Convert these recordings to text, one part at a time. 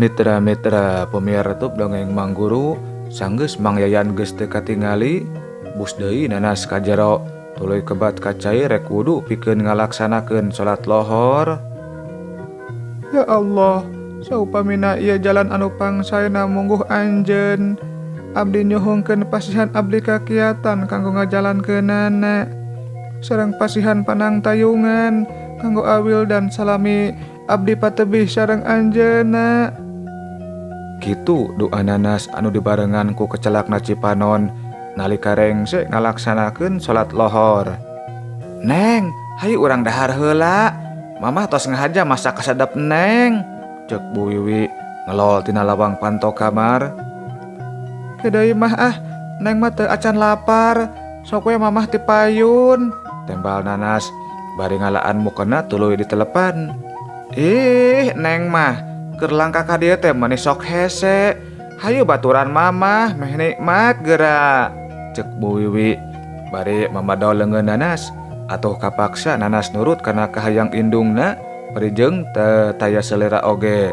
Mitra-mitra pemirsa dongeng Mang Guru sanggeus Mang Yayan geus teu katingali bus deui nanas ka jero tuluy kebat kacai rek wudu pikeun ngalaksanakeun salat lohor. Ya Allah, saupamina ieu jalan anu pangsaena mungguh anjeun, abdi nyohongkeun pasihan abdi kakiatan kanggo ngajalankeunana sareng pasihan panang tayungan kanggo awil dan salami abdi patebih sareng anjeunna. Kitu doa nanas anu dibarengan ku kecelakna Cipanon nalika rengse ngalaksanakeun salat lohor. Neng, hayu urang dahar heula. Mamah tos ngahaja masak kasadap Neng, cek Bu Wiwi ngelol tina lawang panto kamar. Kedeui mah Neng mah teu acan lapar, sok we mamah ti payun, tembal nanas bari ngalaan mukena tuluy ditelepan. Neng mah keur langkah ka dieu teh meuni sok hese. Hayu baturan mamah meh nikmat geura, cek Bu Wiwi bari mamadao leungeun nanas. Atuh kapaksa nanas nurut kana kahayang indungna parijeng teu taya selera oge.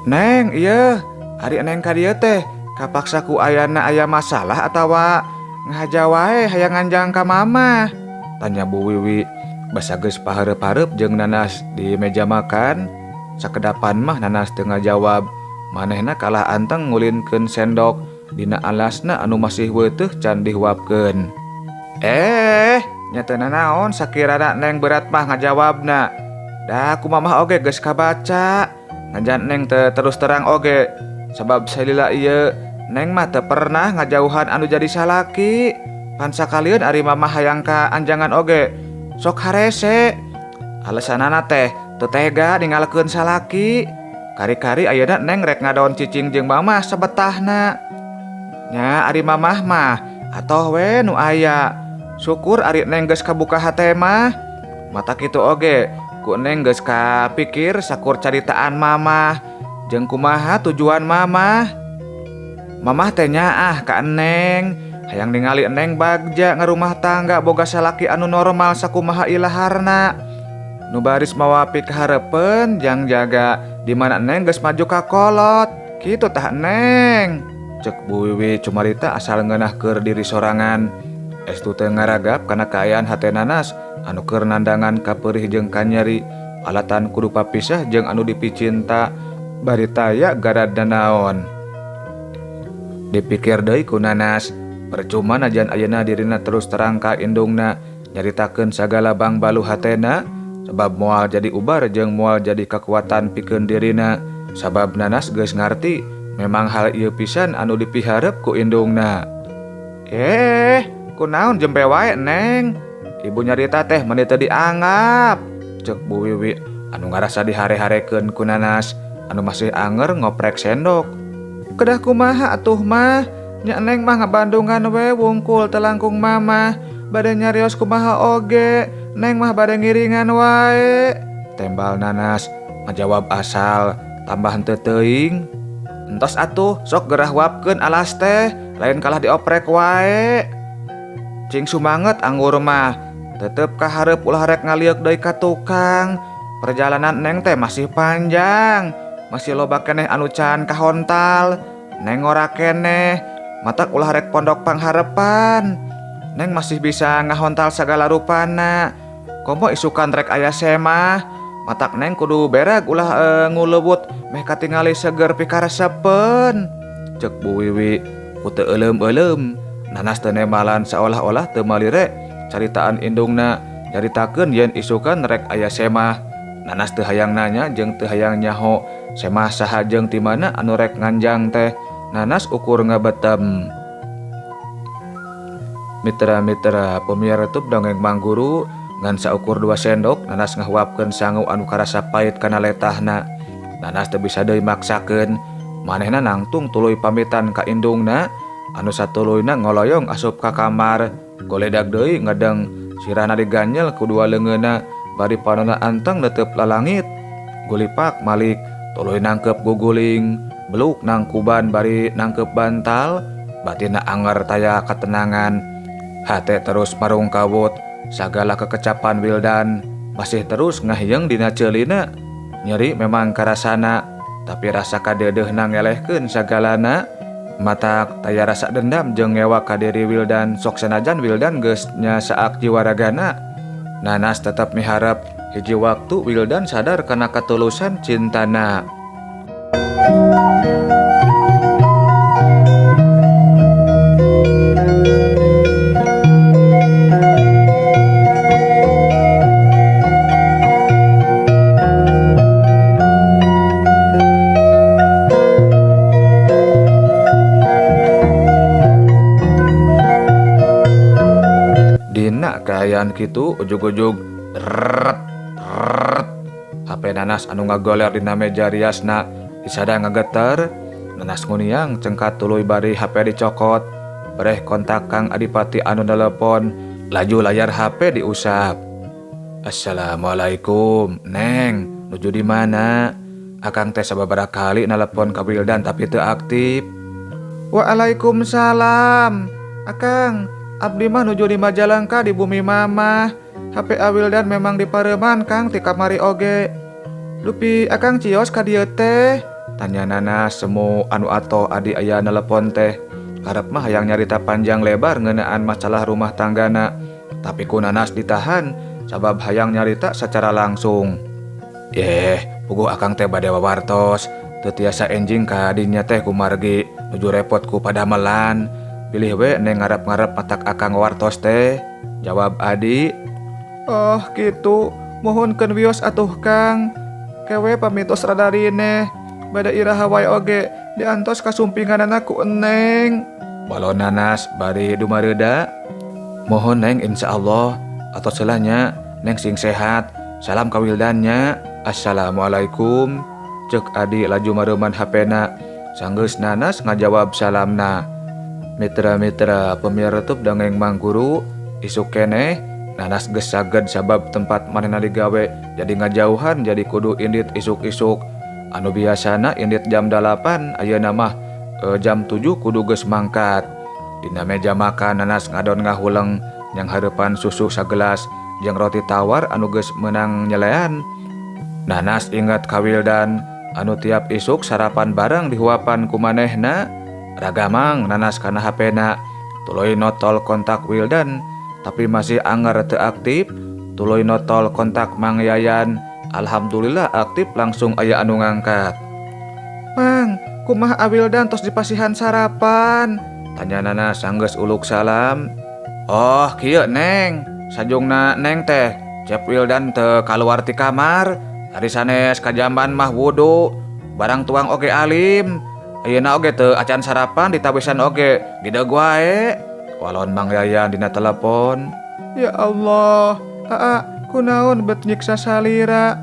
Neng, ieu ari Neng ka dieu teh kapaksa ku ayana aya masalah atawa ngahaja wae hayang nganjang ka mamah, tanya Bu Wiwi basa geus pahareup-hareup jeung nanas di meja makan. Sakedapan mah nanas teu ngajawab, manehna kalah anteng ngulinkeun sendok dina alasna anu masih weuteuh can dihuapkeun. Nyatana naon sakirana Neng berat mah ngajawabna. Da ku mamah oge geus kabaca, ngajan Neng teu terus terang oge. Sabab salila ieu Neng mah teu pernah ngajauhan anu jadi salaki. Pan sakalieun ari mamah hayang ka anjangan oge sok harese. Alesanana teh teu tega ninggalkeun salaki. Kari-kari ayeuna Neng rek ngadaon cicing jeung mamah sabetahna. Nya ari mamah mah atoh we nu aya. Syukur ari Neng geus kabuka hate mah. Mata kitu oge ku Neng geus kapikir sakur caritaan mamah jeung kumaha tujuan mamah. Mamah teh nyaah ka Neng hayang ningali Neng bagja ngarumah tangga boga salaki anu normal sakumaha ilaharna. Nu baris mawapi kahareupeun jang jaga di mana Neng geus maju ka kolot. Kitu tah Neng, cek Bu Wiwi cumarita asal ngeunah keur diri sorangan. Estu teu ngaragap kana kaayaan hate nanas anu keur nandangan ka peurih jeung kanyeri alatan kudu papisah jeung anu dipicinta bari taya garadna naon. Dipikir deui ku nanas, percuma najan ayeuna dirina terus terang ka indungna nyaritakeun sagala bang-balu hatena sabab moal jadi ubar jeung moal jadi kekuatan pikeun dirina. Sabab nanas geus ngarti memang hal ieu pisan anu dipihareup ku indungna. Kunaon jempe wae Neng, ibu nyarita teh meuni teu dianggap, cek Bu Wiwi anu ngarasa dihare-harekeun ku nanas anu masih anger ngoprek sendok. Kedah kumaha atuh mah, nya Neng mah ngabandungan we wungkul telangkung mamah, bade nyarios kumaha oge, Neng mah bade ngiringan wae, tembal nanas ngajawab asal tambah henteu teuing. Entos atuh sok gerah wapkeun alas teh, lain kalah dioprek wae. Cing sumanget anggur mah tetep kahareup ulah rek ngaliuk deui ka tukang. Perjalanan Neng teh masih panjang, masih loba keneh anu can kahontal. Neng ora keneh matak ulah rek pondok pangharepan. Neng masih bisa ngahontal sagala rupana. Komo isukan rek aya semah, matak Neng kudu berag ulah ngulewut meh katingali seger pikaresepeun, cek Bu Wiwi ku teu euleum-euleum. Nanas teu nemalan seolah-olah teu malire caritaan indungna nyaritakeun yen isukan rek aya semah. Nanas teu hayang nanya jeung teu hayang nyaho semah saha jeung ti mana anu rek nganjang teh. Nanas ukur ngabetem. Mitra-mitra pemirsa YouTube dongeng Mang Guru ngan saukur 2 sendok nanas ngahuapkeun sangu anu karasa pait kana letahna. Nanas teu bisa deui maksakeun, manehna nangtung tuluy pamitan ka indungna. Anu satuluyna ngoloyong asup ka kamar, goledag deui ngadeng sirana diganyel ku dua leungeunna bari panonna anteng neuteup lalangit. Gulipak malik tuluy nangkep guguling, beluk nangkuban bari nangkep bantal, batinna anger taya katenangan. Hate terus marungkawut, sagala kekecapan Wildan masih terus ngahiyeung dina ceulina. Nyeri memang karasana, tapi rasa kadeudeuna ngelehkeun sagalana. Matak taya rasa dendam jeung ngewa ka diri Wildan, sok sanajan Wildan geus nya saak jiwa ragana. Nanas tetap miharep hiji waktu Wildan sadar kana katulusan cintana. Dina kaayaan kitu ujug-ujug rrrt rrrt HP Nanas anu ngagoler dina meja riasna disada ngageter. Nanas nguniang cengkat tuluy bari HP dicokot. Breh kontak Kang Adipati anu telepon, laju layar HP diusap. Assalamualaikum Neng, nuju di mana? Akang teh sababaraha kali nelpon ka Wildan tapi teu aktif. Waalaikumsalam Akang, abdi mah nuju di Majalengka di bumi mama. HP Wildan memang dipareman Kang ti kamari oge. Dupi Akang cios ka dieu teh? Tanya Nanas semu anu ato adi aya nelepon teh. Karep mah hayang nyarita panjang lebar ngeunaan masalah rumah tanggana. Tapi ku Nanas ditahan sabab hayang nyarita secara langsung. Puguh Akang teh bade wawartos. Teu tiasa enjing ka dinya teh kumargi nuju repot ku padamelan. Pilih we Neng ngarep-ngarep matak Akang wartos teh. Jawab Adi. Oh gitu, mohonkeun wios atuh Kang. Kewe pamitos radarine. Bada iraha wae oge diantos kasumpinganana ku Neng. Balon Nanas bari dumareuda. Mohon Neng insyaallah atos selanya Neng sing sehat. Salam ka Wildannya. Assalamualaikum. Cek Adi laju mareuman HP-na. Sanggeus Nanas ngajawab salamna. Mitra-mitra pemireutup dongeng Mang Guru, isuk keneh Nanas geus saged sabab tempat manehna digawe jadi ngajauhan jadi kudu indit isuk-isuk. Anu biasana indit jam 8 ayeuna mah jam 7 kudu geus mangkat. Dina meja makan Nanas ngadon ngahuleng nyang hareupan susu sagelas jeung roti tawar anu geus meunang nyelean. Nanas ingat ka Wildan anu tiap isuk sarapan bareng dihuapan ku manehna. Ragamang Nanas kana HP-na, tuluy notol kontak Wildan, tapi masih anger teu aktif. Tuluy notol kontak Mang Yayan, alhamdulillah aktif langsung aya anu ngangkat. Mang, kumaha Wildan tos dipasihan sarapan? Tanya Nanas sanggeus uluk salam. Oh kieu Neng, sajungna Neng teh cep Wildan teu kaluar ti kamar. Tadi sanes kajamban mah wudu, barang tuang oge alim. Ayeuna oge teu acan sarapan ditawisan oge gideug wae. Walon Mang Yayan dina telepon. Ya Allah, kunaon bet nyiksa salira.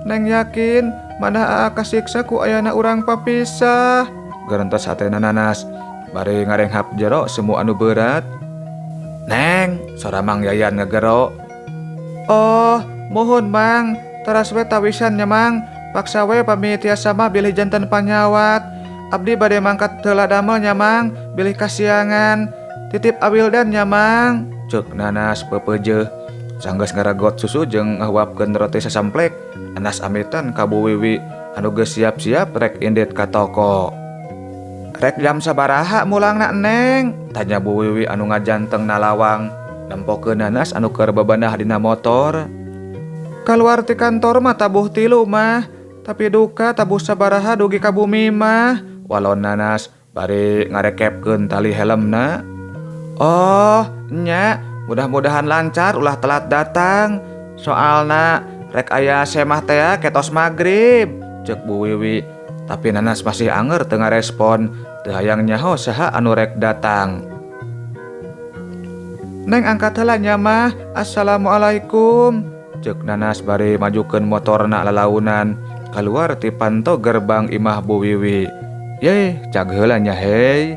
Neng yakin manah kasiksa ku ayana urang papisah. Gerentos hatena Nanas bari ngarenghap jero semu anu berat. Neng, sora Mang Yayan ngegero. Oh, mohon Mang, teras we tawisan nya Mang. Paksa we pami tiasa mah bilih janten panyawat. Abdi bade mangkat heula damel nya Mang, bilih kasiangan. Titip Wildan nya Mang. Ceuk Nanas pepeujeuh. Sanggeus ngaragot susu jeung ngahuapkeun roti sasamplek. Nanas amitan ka Bu Wiwi anu geus siap-siap rek indit ka toko. Rek jam sabaraha mulangna Neng? Tanya Bu Wiwi anu ngajanteng na lawang. Nempokeun Nanas anu keur bebenah dina motor. Kaluar ti kantor mah tabuh 3 mah. Tapi duka tabuh sabaraha dugi ka bumi mah. Walon Nanas bari ngarekepkeun tali helmna. Oh nya, mudah-mudahan lancar ulah telat datang. Soalna rek aya semah teh ketos magrib, cek Bu Wiwi. Tapi Nanas masih anger teu ngarespon, teu hayang nyaho saha anu rek datang. Neng angkat heula nya mah. Assalamualaikum. Cek Nanas bari majukeun motorna lalaunan keluar ti panto gerbang imah Bu Wiwi. Yeh, cag heula nya hei.